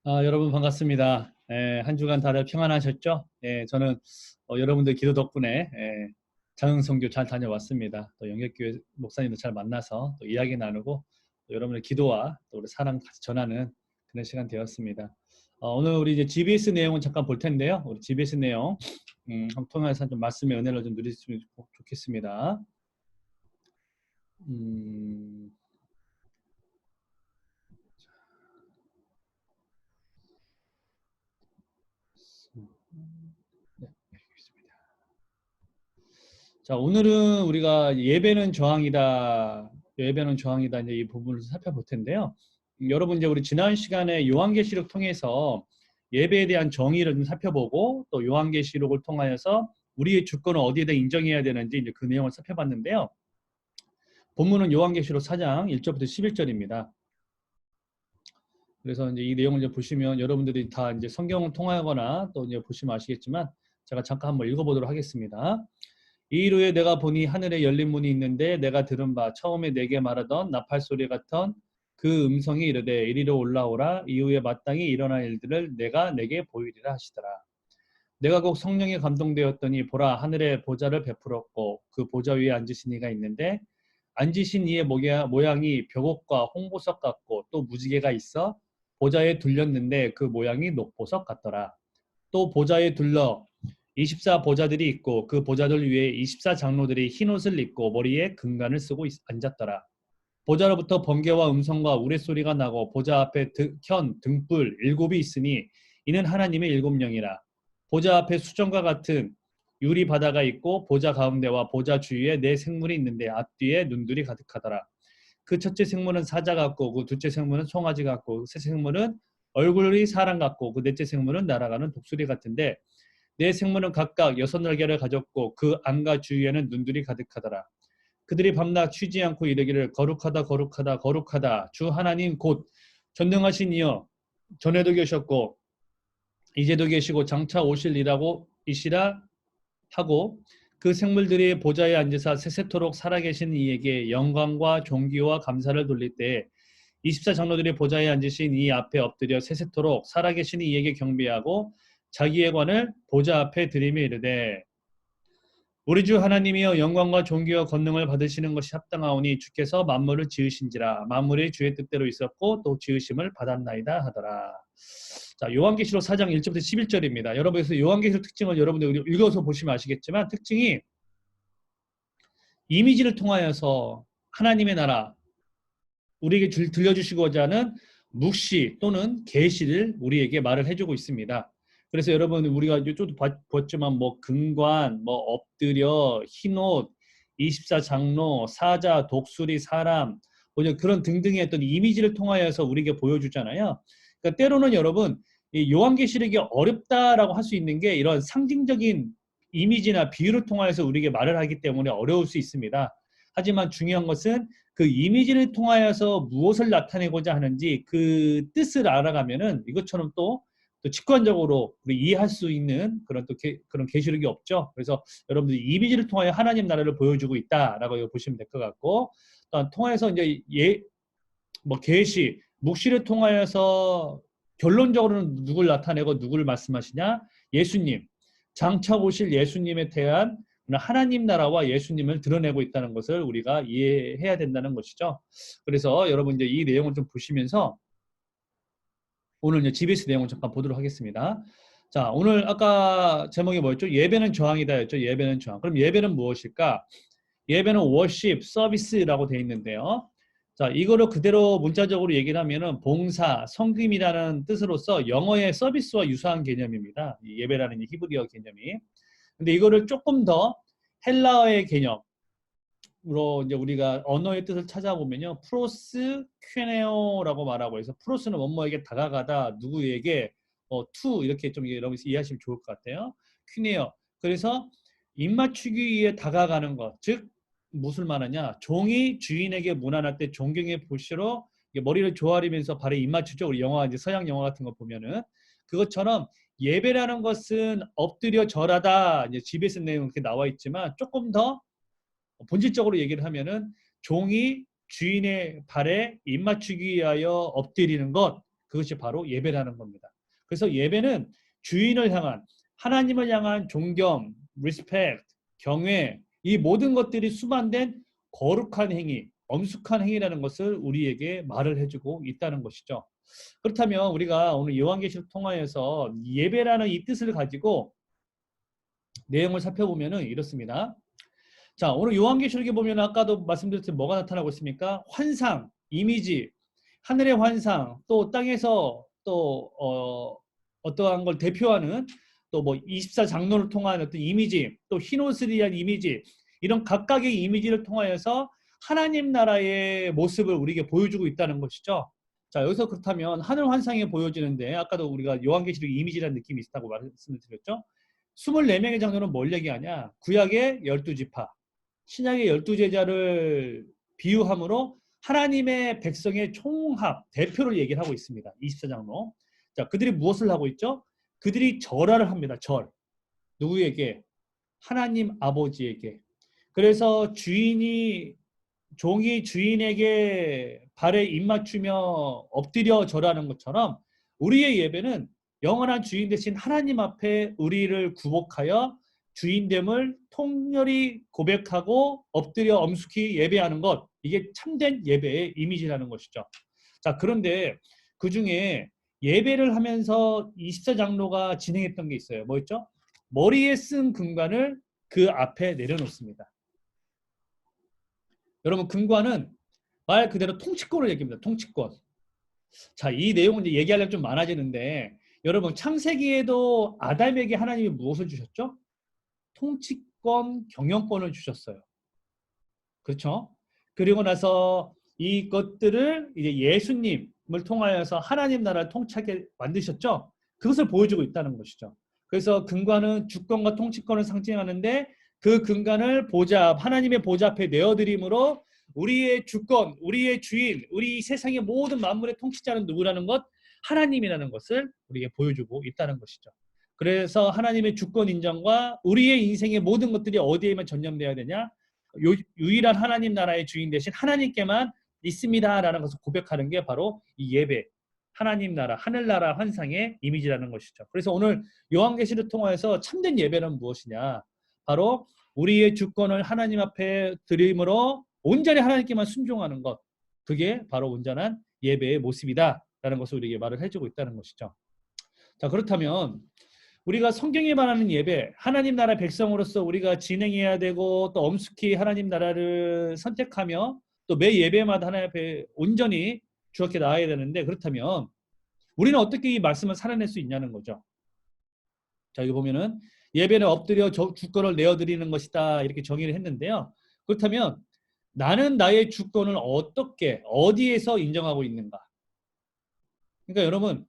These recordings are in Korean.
여러분 반갑습니다. 한 주간 다들 평안하셨죠? 저는 여러분들 기도 덕분에 장흥선교 잘 다녀왔습니다. 또 영역교회 목사님도 잘 만나서 또 이야기 나누고 또 여러분의 기도와 또 우리 사랑 같이 전하는 그런 시간 되었습니다. 오늘 우리 이제 GBS 내용은 잠깐 볼 텐데요. 우리 GBS 내용 한번 통해서 좀 말씀의 은혜를 좀 누리시면 좋겠습니다. 네, 알겠습니다. 자, 오늘은 우리가 예배는 저항이다. 예배는 저항이다. 이제 이 부분을 살펴볼 텐데요. 여러분 이제 우리 지난 시간에 요한계시록 통해서 예배에 대한 정의를 좀 살펴보고 또 요한계시록을 통하여서 우리의 주권을 어디에다 인정해야 되는지 이제 그 내용을 살펴봤는데요. 본문은 요한계시록 4장 1절부터 11절입니다. 그래서 이제 이 내용을 이제 보시면 여러분들이 다 이제 성경을 통하거나 또 이제 보시면 아시겠지만 제가 잠깐 한번 읽어보도록 하겠습니다. 이후에 내가 보니 하늘에 열린 문이 있는데 내가 들은 바 처음에 내게 말하던 나팔 소리 같은 그 음성이 이르되 이리로 올라오라. 이후에 마땅히 일어날 일들을 내가 내게 보이리라 하시더라. 내가 곧 성령에 감동되었더니 보라 하늘에 보좌를 베풀었고 그 보좌 위에 앉으신 이가 있는데 앉으신 이의 모양이 벽옥과 홍보석 같고 또 무지개가 있어 보좌에 둘렸는데 그 모양이 녹보석 같더라. 또 보좌에 둘러 24 보좌들이 있고 그 보좌들 위에 24 장로들이 흰 옷을 입고 머리에 금관을 쓰고 앉았더라. 보좌로부터 번개와 음성과 우레소리가 나고 보좌 앞에 켠 등불 7이 있으니 이는 하나님의 7영이라. 보좌 앞에 수정과 같은 유리 바다가 있고 보좌 가운데와 보좌 주위에 4 생물이 있는데 앞뒤에 눈들이 가득하더라. 그 첫째 생물은 사자 같고 그 둘째 생물은 송아지 같고 그 셋째 생물은 얼굴이 사람 같고 그 넷째 생물은 날아가는 독수리 같은데 4 생물은 각각 6날개를 가졌고 그 안과 주위에는 눈들이 가득하더라. 그들이 밤낮 쉬지 않고 이르기를 거룩하다 거룩하다 거룩하다 주 하나님 곧 전능하신 이여 전에도 계셨고 이제도 계시고 장차 오실이라고 이시라 하고 그 생물들이 보좌에 앉으사 세세토록 살아계신 이에게 영광과 존귀와 감사를 돌릴 때에 24 장로들이 보좌에 앉으신 이 앞에 엎드려 세세토록 살아계신 이에게 경배하고 자기의 관을 보좌 앞에 들이며 이르되 우리 주 하나님이여 영광과 존귀와 권능을 받으시는 것이 합당하오니 주께서 만물을 지으신지라 만물이 주의 뜻대로 있었고 또 지으심을 받았나이다 하더라. 자, 요한계시록 4장 1절부터 11절입니다. 여러분께서 요한계시록 특징을 여러분들 읽어서 보시면 아시겠지만 특징이 이미지를 통하여서 하나님의 나라 우리에게 들려주시고자 하는 묵시 또는 계시를 우리에게 말을 해주고 있습니다. 그래서 여러분 우리가 좀 봤지만 뭐 금관, 뭐 엎드려, 흰옷, 24 장로, 사자, 독수리, 사람 뭐 그런 등등의 어떤 이미지를 통하여서 우리에게 보여주잖아요. 그러니까 때로는 여러분 이 요한계시록이 어렵다라고 할 수 있는 게 이런 상징적인 이미지나 비유를 통하여서 우리에게 말을 하기 때문에 어려울 수 있습니다. 하지만 중요한 것은 그 이미지를 통하여서 무엇을 나타내고자 하는지 그 뜻을 알아가면은 이것처럼 또 직관적으로 우리 이해할 수 있는 그런 그런 계시록이 없죠. 그래서 여러분들이 이미지를 통하여 하나님 나라를 보여주고 있다라고 보시면 될 것 같고, 또 통해서 이제 뭐 계시, 묵시를 통하여서 결론적으로는 누굴 나타내고 누구를 말씀하시냐? 예수님, 장차 오실 예수님에 대한 하나님 나라와 예수님을 드러내고 있다는 것을 우리가 이해해야 된다는 것이죠. 그래서 여러분 이제 이 내용을 좀 보시면서 오늘 이제 GBS 내용을 잠깐 보도록 하겠습니다. 자, 오늘 아까 제목이 뭐였죠? 예배는 저항이다였죠. 예배는 저항. 그럼 예배는 무엇일까? 예배는 워십, 서비스라고 되어 있는데요. 자, 이거를 그대로 문자적으로 얘기를 하면은 봉사, 섬김이라는 뜻으로서 영어의 서비스와 유사한 개념입니다. 이 예배라는 이 히브리어 개념이. 근데 이거를 조금 더 헬라어의 개념으로 이제 우리가 언어의 뜻을 찾아보면요. 프로스 퀴네오라고 말하고 해서 프로스는 뭐뭐에게 다가가다, 누구에게 투 이렇게 좀 여러분 이해하시면 좋을 것 같아요. 퀴네오. 그래서 입맞추기 위해 다가가는 것, 즉 무엇을 말하냐? 종이 주인에게 문안할 때 존경의 보시로 머리를 조아리면서 발에 입맞추죠. 우리 영화 이제 서양 영화 같은 거 보면은 그것처럼 예배라는 것은 엎드려 절하다. 이제 GBS 내용 이렇게 나와 있지만 조금 더 본질적으로 얘기를 하면은 종이 주인의 발에 입맞추기 위하여 엎드리는 것, 그것이 바로 예배라는 겁니다. 그래서 예배는 주인을 향한, 하나님을 향한 존경, respect, 경외, 이 모든 것들이 수반된 거룩한 행위, 엄숙한 행위라는 것을 우리에게 말을 해주고 있다는 것이죠. 그렇다면 우리가 오늘 요한계시록 통하여서 예배라는 이 뜻을 가지고 내용을 살펴보면 이렇습니다. 자, 오늘 요한계시록에 보면 아까도 말씀드렸듯이 뭐가 나타나고 있습니까? 환상, 이미지, 하늘의 환상, 또 땅에서 또 어떠한 걸 대표하는 또 뭐 24장로를 통한 어떤 이미지, 또 흰옷을 위한 이미지, 이런 각각의 이미지를 통하여서 하나님 나라의 모습을 우리에게 보여주고 있다는 것이죠. 자, 여기서 그렇다면 하늘 환상이 보여지는데 아까도 우리가 요한계시록 이미지라는 느낌이 있다고 말씀을 드렸죠. 24명의 장로는 뭘 얘기하냐? 구약의 12지파, 신약의 12제자를 비유함으로 하나님의 백성의 총합, 대표를 얘기를 하고 있습니다. 24장로. 자, 그들이 무엇을 하고 있죠? 그들이 절하를 합니다. 절. 누구에게? 하나님 아버지에게. 그래서 종이 주인에게 발에 입맞추며 엎드려 절하는 것처럼 우리의 예배는 영원한 주인 되신 하나님 앞에 우리를 굽복하여 주인됨을 통렬히 고백하고 엎드려 엄숙히 예배하는 것, 이게 참된 예배의 이미지라는 것이죠. 자, 그런데 그 중에 예배를 하면서 24장로가 진행했던 게 있어요. 뭐였죠? 머리에 쓴 금관을 그 앞에 내려놓습니다. 여러분, 금관은 말 그대로 통치권을 얘기합니다. 통치권. 자, 이 내용은 이제 얘기하려면 좀 많아지는데, 여러분, 창세기에도 아담에게 하나님이 무엇을 주셨죠? 통치권, 경영권을 주셨어요. 그렇죠? 그리고 나서 이것들을 이제 예수님을 통하여서 하나님 나라를 통치하게 만드셨죠? 그것을 보여주고 있다는 것이죠. 그래서 금관은 주권과 통치권을 상징하는데 그 금관을 하나님의 보좌 앞에 내어드림으로 우리의 주권, 우리의 주인, 우리 세상의 모든 만물의 통치자는 누구라는 것? 하나님이라는 것을 우리에게 보여주고 있다는 것이죠. 그래서 하나님의 주권 인정과 우리의 인생의 모든 것들이 어디에만 전념되어야 되냐? 유일한 하나님 나라의 주인 대신 하나님께만 있습니다라는 것을 고백하는 게 바로 이 예배, 하나님 나라, 하늘나라 환상의 이미지라는 것이죠. 그래서 오늘 요한계시를 통해서 참된 예배는 무엇이냐? 바로 우리의 주권을 하나님 앞에 드림으로 온전히 하나님께만 순종하는 것, 그게 바로 온전한 예배의 모습이다라는 것을 우리에게 말을 해주고 있다는 것이죠. 자, 그렇다면 우리가 성경에 말하는 예배, 하나님 나라 백성으로서 우리가 진행해야 되고 또 엄숙히 하나님 나라를 선택하며 또 매 예배마다 하나님 앞에 온전히 주 앞에 나아야 되는데, 그렇다면 우리는 어떻게 이 말씀을 살아낼 수 있냐는 거죠. 자, 여기 보면은 예배는 엎드려 주권을 내어드리는 것이다, 이렇게 정의를 했는데요. 그렇다면 나는 나의 주권을 어떻게, 어디에서 인정하고 있는가? 그러니까 여러분,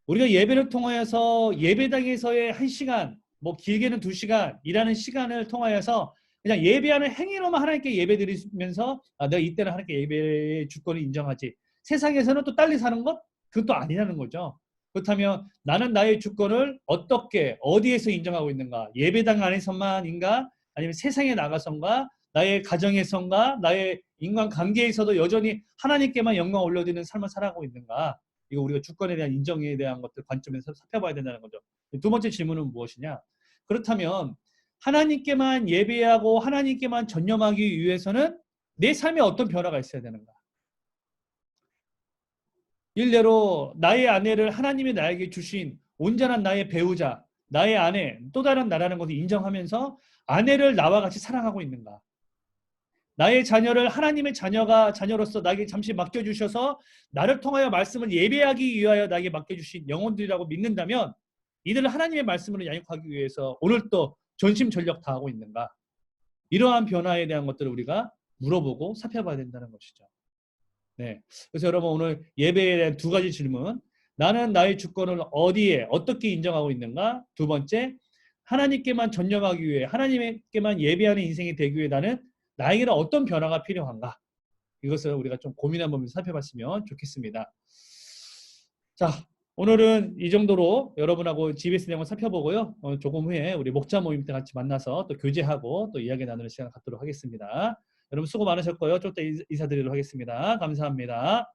우리가 예배를 통하여서 예배당에서의 1시간, 뭐 길게는 2시간 일하는 시간을 통하여서 그냥 예배하는 행위로만 하나님께 예배드리면서 내가 이때는 하나님께 예배의 주권을 인정하지, 세상에서는 또 딸리 사는 것? 그것도 아니라는 거죠. 그렇다면 나는 나의 주권을 어떻게, 어디에서 인정하고 있는가? 예배당 안에서만인가? 아니면 세상에 나가선가? 나의 가정에선가? 나의 인간관계에서도 여전히 하나님께만 영광 올려드리는 삶을 살아가고 있는가? 이거 우리가 주권에 대한 인정에 대한 것들 관점에서 살펴봐야 된다는 거죠. 두 번째 질문은 무엇이냐? 그렇다면 하나님께만 예배하고 하나님께만 전념하기 위해서는 내 삶에 어떤 변화가 있어야 되는가? 일례로 나의 아내를 하나님이 나에게 주신 온전한 나의 배우자, 나의 아내, 또 다른 나라는 것을 인정하면서 아내를 나와 같이 사랑하고 있는가? 나의 자녀를 하나님의 자녀로서 나에게 잠시 맡겨주셔서 나를 통하여 말씀을 예배하기 위하여 나에게 맡겨주신 영혼들이라고 믿는다면 이들을 하나님의 말씀으로 양육하기 위해서 오늘 또 전심전력 다하고 있는가? 이러한 변화에 대한 것들을 우리가 물어보고 살펴봐야 된다는 것이죠. 네. 그래서 여러분, 오늘 예배에 대한 두 가지 질문. 나는 나의 주권을 어디에, 어떻게 인정하고 있는가? 두 번째, 하나님께만 전념하기 위해, 하나님께만 예배하는 인생이 되기 위해 나에게는 어떤 변화가 필요한가? 이것을 우리가 좀 고민 한번 살펴봤으면 좋겠습니다. 자, 오늘은 이 정도로 여러분하고 GBS 내용을 살펴보고요. 조금 후에 우리 목자 모임 때 같이 만나서 또 교제하고 또 이야기 나누는 시간 갖도록 하겠습니다. 여러분 수고 많으셨고요. 좀 이따 인사드리도록 하겠습니다. 감사합니다.